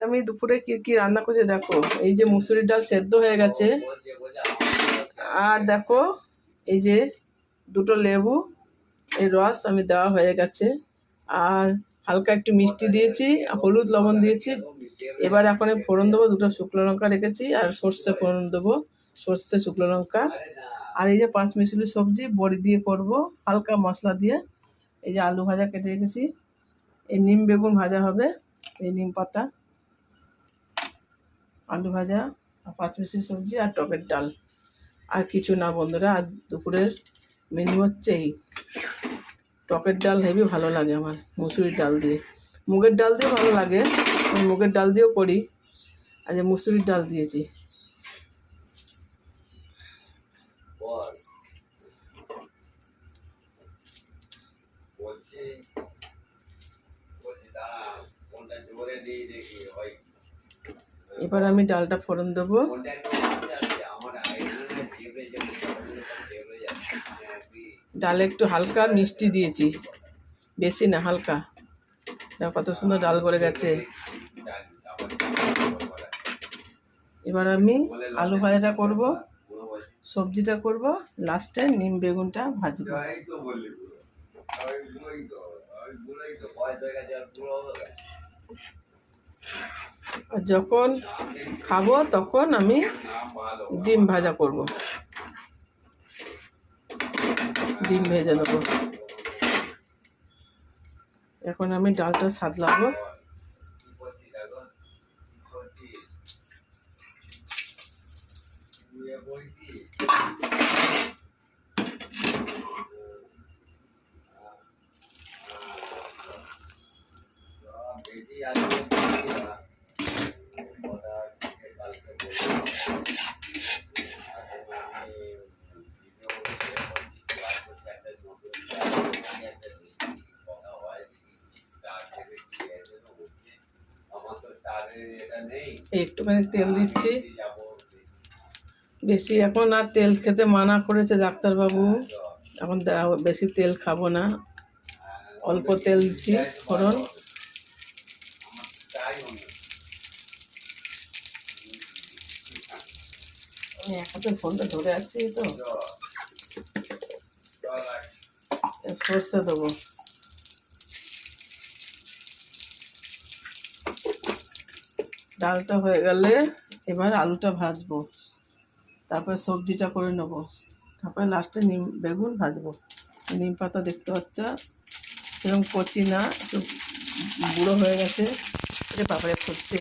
আমি দুপুরে কি কি রান্না করছি দেখো। এই যে মুসুরির ডাল সেদ্ধ হয়ে গেছে, আর দেখো এই যে দুটো লেবু এই রস আমি দেওয়া হয়ে গেছে, আর হালকা একটু মিষ্টি দিয়েছি, হলুদ লবণ দিয়েছি। এবার এখন আমি ফোড়ন দেবো, দুটো শুকনো লঙ্কা রেখেছি, আর সর্ষে ফোড়ন দেবো, সর্ষে শুকনো লঙ্কা। আর এই যে পাঁচমিশালি সবজি বড়ি দিয়ে করব হালকা মশলা দিয়ে। এই যে আলু ভাজা কেটে রেখেছি, এই নিম বেগুন ভাজা হবে, এই নিম পাতা, আলু ভাজা, আর পাঁচমিশালি সবজি, আর টকের ডাল। আর কিছু না বন্ধুরা, আর দুপুরের মেনু হচ্ছে এই টকের ডাল। হেবি ভালো লাগে আমার মুসুরির ডাল দিয়ে, মুগের ডাল দিয়েও ভালো লাগে, আমি মুগের ডাল দিয়েও করি। আর যে মুসুরির ডাল দিয়েছি। এবার আমি ডালটা ফোড়ন দেবো। ডালে একটু হালকা মিষ্টি দিয়েছি, বেশি না, হালকা। দেখো কত সুন্দর ডাল করে গেছে। এবার আমি আলু ভাজাটা করব, সবজিটা করব, লাস্টে নিম বেগুনটা ভাজবো। আর যখন খাবো তখন আমি ডিম ভাজা করব, ডিম ভেজে নেবো। এখন আমি ডালটা সাদলাবো। একটুখানি তেল দিচ্ছি, বেশি এখন আর তেল খেতে মানা করেছে ডাক্তারবাবু, এখন বেশি তেল খাবো না, অল্প তেল দিচ্ছি ফোড়ন। আমি এক হাতে ফোনটা ধরে আসছি তো, সর্ষে দেবো। ডালটা হয়ে গেলে এবার আলুটা ভাজবো, তারপরে সবজিটা করে নেবো, তারপরে লাস্টে নিম বেগুন ভাজবো। নিম পাতা দেখতে পাচ্ছ, এরকম কচি না, একটু বুড়ো হয়ে গেছে, এটা পাপড়ে ফুটছে।